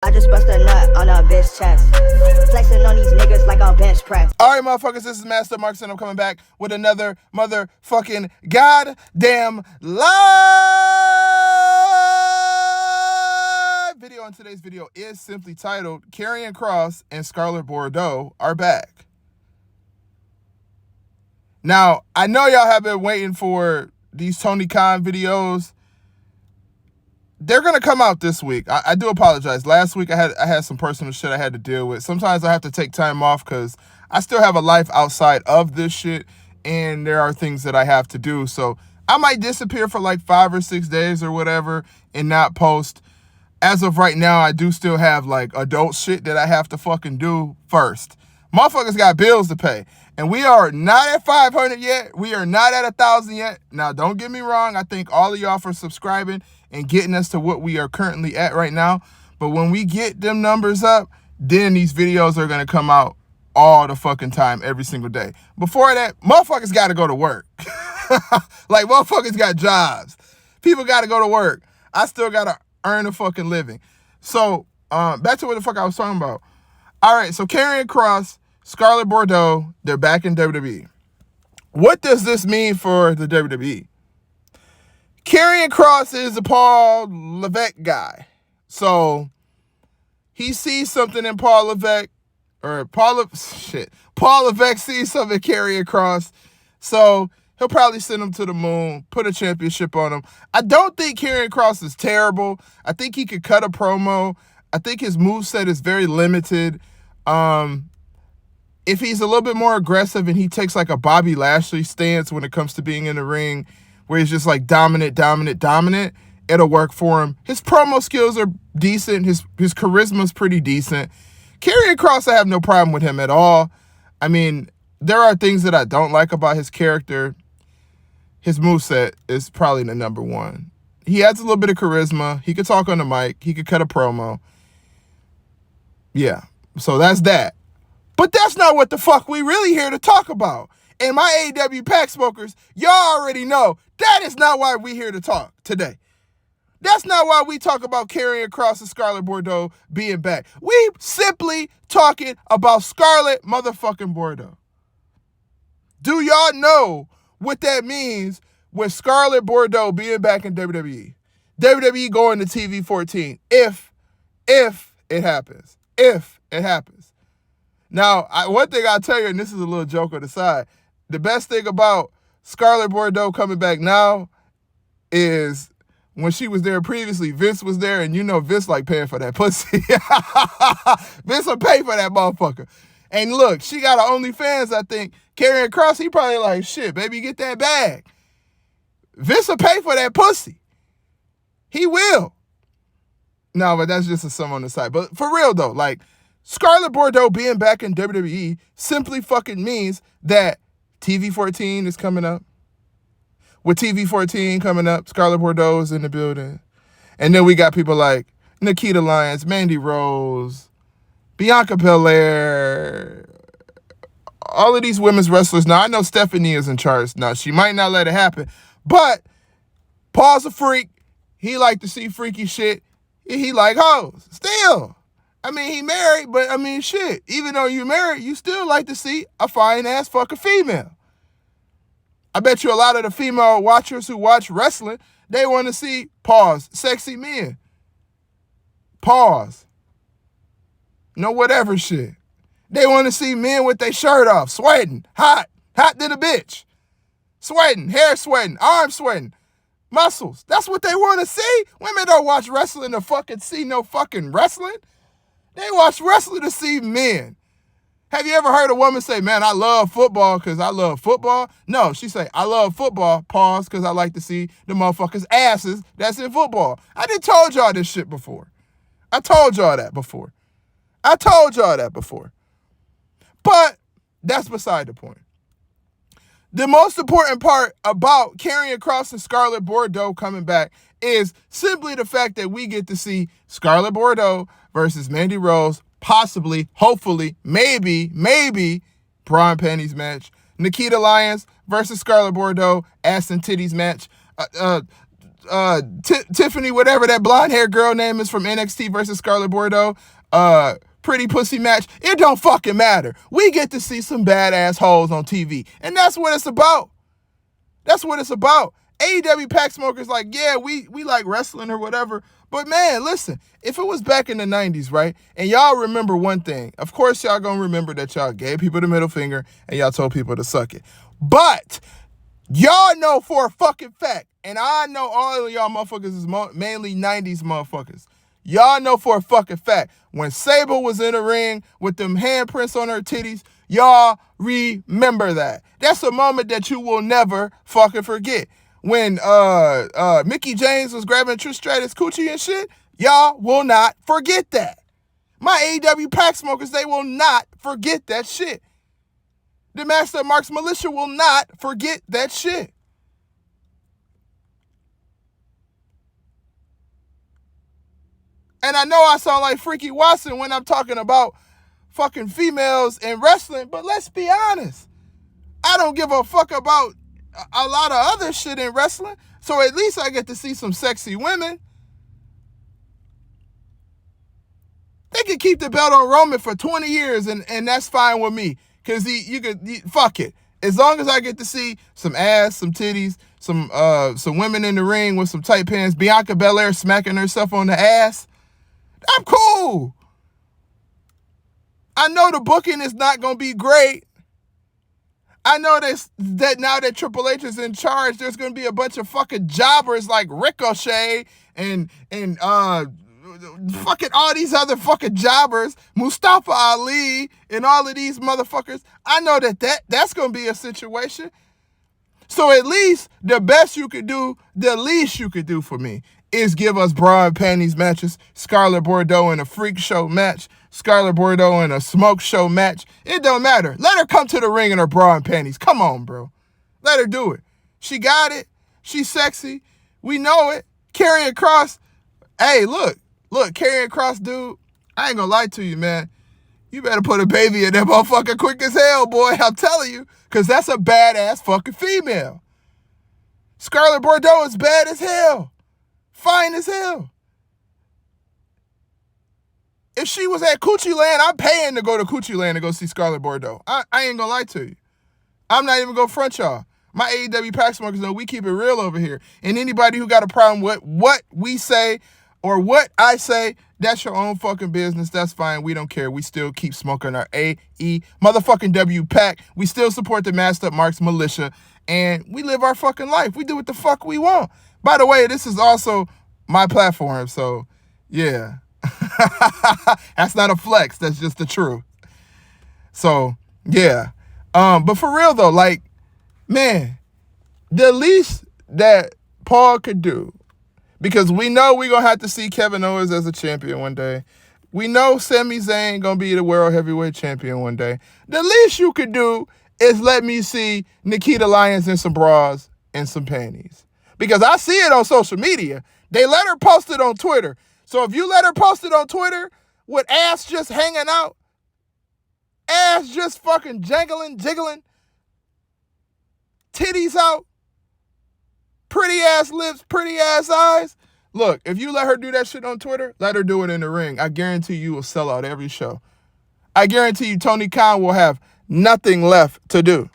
I just bust a nut on a bitch chest. Flexing on these niggas like a bench press. All right, motherfuckers, this is Master Marks, and I'm coming back with another motherfucking goddamn live video. And today's video is simply titled, Karrion Kross and Scarlett Bordeaux are back. Now, I know y'all have been waiting for these Tony Khan videos. They're going to come out this week. I do apologize. Last week, I had some personal shit I had to deal with. Sometimes I have to take time off because I still have a life outside of this shit, and there are things that I have to do. So I might disappear for like 5 or 6 days or whatever and not post. As of right now, I do still have like adult shit that I have to fucking do first. Motherfuckers got bills to pay. And we are not at 500 yet. We are not at 1,000 yet. Now, don't get me wrong. I thank all of y'all for subscribing and getting us to what we are currently at right now. But when we get them numbers up, then these videos are going to come out all the fucking time, every single day. Before that, motherfuckers got to go to work. Like, motherfuckers got jobs. People got to go to work. I still got to earn a fucking living. So, back to what the fuck I was talking about. All right, so Karrion Kross, Scarlett Bordeaux, they're back in WWE. What does this mean for the WWE? Karrion Kross is a Paul Levesque guy. So he sees something in Paul Levesque, Paul Levesque sees something in Karrion Kross. So he'll probably send him to the moon, put a championship on him. I don't think Karrion Kross is terrible. I think he could cut a promo. I think his moveset is very limited. If he's a little bit more aggressive and he takes like a Bobby Lashley stance when it comes to being in the ring, where he's just like dominant, it'll work for him. His promo skills are decent. His charisma is pretty decent. Karrion Kross, I have no problem with him at all. I mean, there are things that I don't like about his character. His moveset is probably the number one. He adds a little bit of charisma. He could talk on the mic. He could cut a promo. Yeah, so that's that. But that's not what the fuck we really here to talk about. And my AEW pack smokers, y'all already know that is not why we here to talk today. That's not why we talk about Karrion Kross and Scarlett Bordeaux being back. We simply talking about Scarlett motherfucking Bordeaux. Do y'all know what that means with Scarlett Bordeaux being back in WWE? WWE going to TV 14 if it happens. If it happens. Now, one thing I'll tell you, and this is a little joke on the side, the best thing about Scarlett Bordeaux coming back now is when she was there previously, Vince was there, and you know Vince like paying for that pussy. Vince will pay for that motherfucker. And look, she got an OnlyFans, I think. Karrion Kross, he probably like, shit, baby, get that bag. Vince will pay for that pussy. He will. No, but that's just a sum on the side. But for real, though, like, Scarlett Bordeaux being back in WWE simply fucking means that TV 14 is coming up. With TV 14 coming up, Scarlett Bordeaux is in the building. And then we got people like Nikita Lyons, Mandy Rose, Bianca Belair, all of these women's wrestlers. Now, I know Stephanie is in charge. Now, she might not let it happen. But Paul's a freak. He like to see freaky shit. He like hoes. Still. I mean, he married, but I mean, shit. Even though you married, you still like to see a fine-ass fucking female. I bet you a lot of the female watchers who watch wrestling, they want to see, pause, sexy men. Pause. No whatever shit. They want to see men with their shirt off, sweating, hot to the bitch. Sweating, hair sweating, arm sweating, muscles. That's what they want to see. Women don't watch wrestling to fucking see no fucking wrestling. They watch wrestling to see men. Have you ever heard a woman say, man, I love football because I love football? No, she say, I love football, pause, because I like to see the motherfuckers' asses that's in football. I done told y'all this shit before. I told y'all that before. But that's beside the point. The most important part about Karrion Kross and Scarlett Bordeaux coming back is simply the fact that we get to see Scarlett Bordeaux versus Mandy Rose, possibly, hopefully, maybe, bra and panties match. Nikita Lyons versus Scarlett Bordeaux, ass and titties match. Tiffany, whatever that blonde hair girl name is from NXT versus Scarlett Bordeaux, pretty pussy match. It don't fucking matter. We get to see some badass hoes on TV, and that's what it's about. That's what it's about. AEW pack smokers like, yeah, we like wrestling or whatever, but man, listen, if it was back in the 90s, right, and y'all remember one thing, of course y'all gonna remember that y'all gave people the middle finger and y'all told people to suck it, but y'all know for a fucking fact, and I know all of y'all motherfuckers is mainly 90s motherfuckers. Y'all know for a fucking fact, when Sable was in the ring with them handprints on her titties, y'all remember that. That's a moment that you will never fucking forget. When Mickey James was grabbing Trish Stratus coochie and shit, y'all will not forget that. My AEW pack smokers, they will not forget that shit. The Master of Mark's Militia will not forget that shit. And I know I sound like Freaky Watson when I'm talking about fucking females in wrestling, but let's be honest. I don't give a fuck about a lot of other shit in wrestling, so at least I get to see some sexy women. They could keep the belt on Roman for 20 years, and that's fine with me. Because fuck it. As long as I get to see some ass, some titties, some women in the ring with some tight pants, Bianca Belair smacking herself on the ass, I'm cool. I know the booking is not going to be great. I know that now that Triple H is in charge, there's going to be a bunch of fucking jobbers like Ricochet and fucking all these other fucking jobbers, Mustafa Ali and all of these motherfuckers. I know that's going to be a situation. So at least the best you could do, the least you could do for me is give us bra and panties matches, Scarlett Bordeaux in a freak show match, Scarlett Bordeaux in a smoke show match. It don't matter. Let her come to the ring in her bra and panties. Come on, bro. Let her do it. She got it. She's sexy. We know it. KARRIONKROSS. Hey, look, KARRIONKROSS, dude. I ain't gonna lie to you, man. You better put a baby in that motherfucker quick as hell, boy. I'm telling you, because that's a badass fucking female. Scarlett Bordeaux is bad as hell. Fine as hell. If she was at Coochie Land, I'm paying to go to Coochie Land to go see Scarlett Bordeaux. I ain't gonna lie to you. I'm not even gonna front y'all. My AEW pack smokers know we keep it real over here. And anybody who got a problem with what we say or what I say, that's your own fucking business. That's fine. We don't care. We still keep smoking our AE motherfucking W pack. We still support the Master of Mark's Militia. And we live our fucking life. We do what the fuck we want. By the way, this is also my platform. So, yeah. That's not a flex. That's just the truth. So, yeah. But for real, though, like, man, the least that Paul could do, because we know we're going to have to see Kevin Owens as a champion one day. We know Sami Zayn going to be the World Heavyweight Champion one day. The least you could do is let me see Nikita Lyons in some bras and some panties. Because I see it on social media. They let her post it on Twitter. So if you let her post it on Twitter with ass just hanging out, ass just fucking jiggling, titties out, pretty ass lips, pretty ass eyes. Look, if you let her do that shit on Twitter, let her do it in the ring. I guarantee you will sell out every show. I guarantee you Tony Khan will have nothing left to do.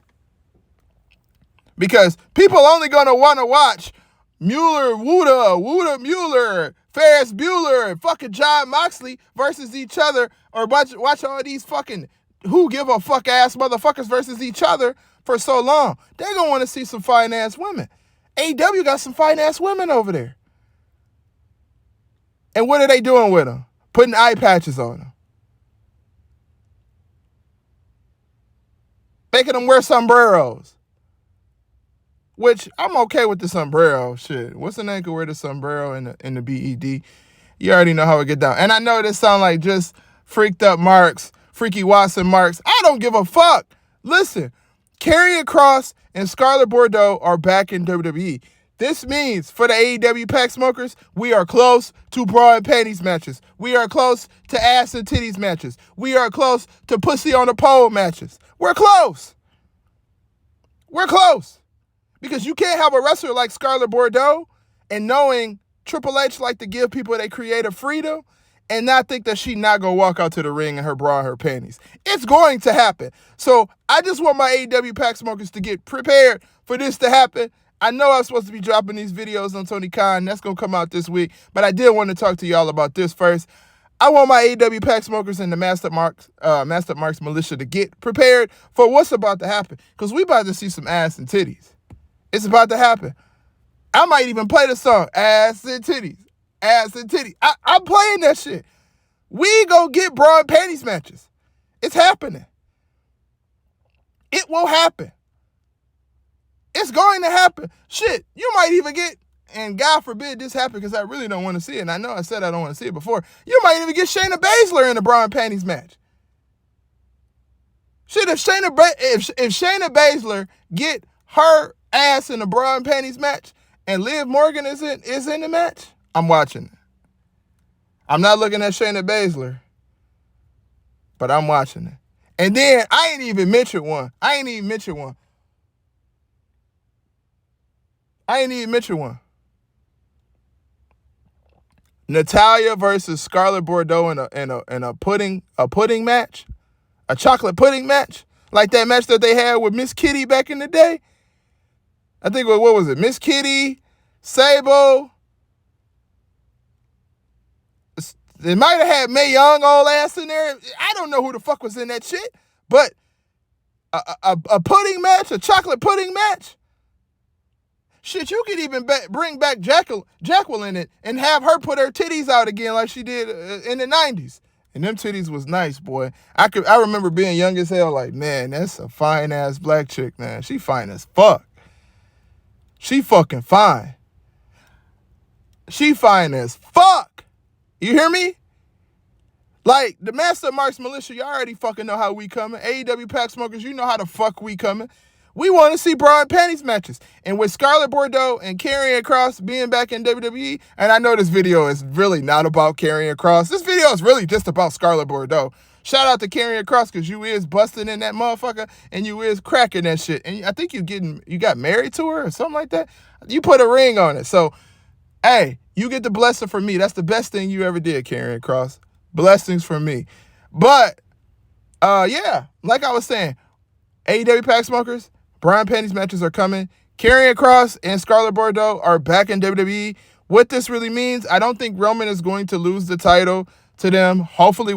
Because people only going to want to watch Wooda Mueller, Ferris Bueller, fucking John Moxley versus each other, or watch all these fucking who give a fuck ass motherfuckers versus each other for so long. They're going to want to see some fine ass women. AEW got some fine ass women over there. And what are they doing with them? Putting eye patches on them. Making them wear sombreros. Which, I'm okay with the sombrero shit. What's the name could wear the sombrero in the BED? You already know how it get down. And I know this sound like just freaked up marks, Freaky Watson marks. I don't give a fuck. Listen, KARRIONKROSS and Scarlett Bordeaux are back in WWE. This means, for the AEW pack smokers, we are close to bra and panties matches. We are close to ass and titties matches. We are close to pussy on the pole matches. We're close. We're close. Because you can't have a wrestler like Scarlett Bordeaux and knowing Triple H like to give people their creative freedom and not think that she not gonna walk out to the ring in her bra and her panties. It's going to happen. So I just want my AEW pack smokers to get prepared for this to happen. I know I'm supposed to be dropping these videos on Tony Khan. That's gonna come out this week, but I did want to talk to y'all about this first. I want my AEW pack smokers and the Master Marks militia to get prepared for what's about to happen, because we about to see some ass and titties. It's about to happen. I might even play the song, ass and titties, ass and titties. I'm playing that shit. We go get bra and panties matches. It's happening. It will happen. It's going to happen. Shit, you might even get, and God forbid this happen because I really don't want to see it, and I know I said I don't want to see it before, you might even get Shayna Baszler in a bra and panties match. Shit, if Shayna Baszler get her ass in a bra and panties match and Liv Morgan is in the match, I'm watching it. I'm not looking at Shayna Baszler, but I'm watching it. And then I ain't even mentioned one. Natalya versus Scarlett Bordeaux in a pudding match, a chocolate pudding match, like that match that they had with Miss Kitty back in the day. I think what was it? Miss Kitty, Sable. They might have had Mae Young all ass in there. I don't know who the fuck was in that shit, but a pudding match, a chocolate pudding match. Shit, you could even bring back Jacqueline it and have her put her titties out again like she did in the 90s. And them titties was nice, boy. I remember being young as hell, like, man, that's a fine-ass black chick, man. She fine as fuck. She fucking fine. She fine as fuck. You hear me? Like, the Master Marks Militia, you already fucking know how we coming. AEW pack smokers, you know how the fuck we coming. We want to see bra and panties matches. And with Scarlett Bordeaux and KARRIONKROSS being back in WWE, and I know this video is really not about KARRIONKROSS. This video is really just about Scarlett Bordeaux. Shout out to KARRIONKROSS, because you is busting in that motherfucker and you is cracking that shit. And I think you got married to her or something like that. You put a ring on it. So, hey, you get the blessing from me. That's the best thing you ever did, KARRIONKROSS. Blessings from me. But, yeah, like I was saying, AEW pack smokers, bra and panties matches are coming. KARRIONKROSS and Scarlett Bordeaux are back in WWE. What this really means, I don't think Roman is going to lose the title to them. Hopefully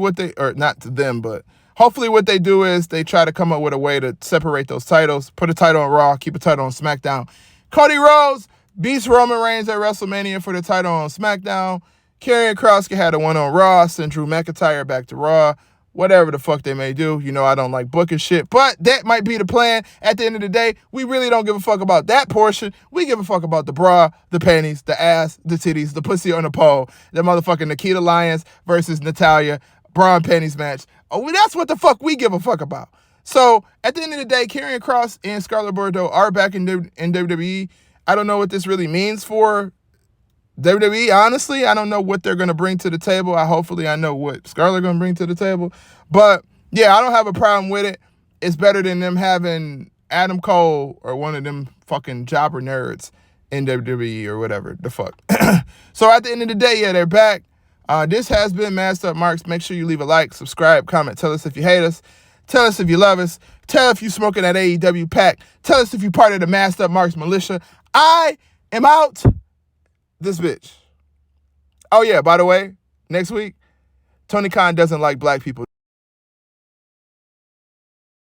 not to them, but hopefully what they do is they try to come up with a way to separate those titles, put a title on Raw, keep a title on SmackDown. Cody Rhodes beats Roman Reigns at WrestleMania for the title on SmackDown. KARRIONKROSS had a one on Raw, send Drew McIntyre back to Raw. Whatever the fuck they may do. You know I don't like booking shit, but that might be the plan. At the end of the day, we really don't give a fuck about that portion. We give a fuck about the bra, the panties, the ass, the titties, the pussy on the pole, the motherfucking Nikita Lyons versus Natalya bra and panties match. Oh, that's what the fuck we give a fuck about. So at the end of the day, KARRIONKROSS and Scarlett Bordeaux are back in WWE. I don't know what this really means for WWE, honestly. I don't know what they're going to bring to the table. Hopefully I know what Scarlett going to bring to the table. But, yeah, I don't have a problem with it. It's better than them having Adam Cole or one of them fucking jobber nerds in WWE or whatever the fuck. So at the end of the day, yeah, they're back. This has been Masked Up Marks. Make sure you leave a like, subscribe, comment. Tell us if you hate us. Tell us if you love us. Tell if you smoking that AEW pack. Tell us if you part of the Masked Up Marks militia. I am out. This bitch. Oh, yeah, by the way, next week, Tony Khan doesn't like black people.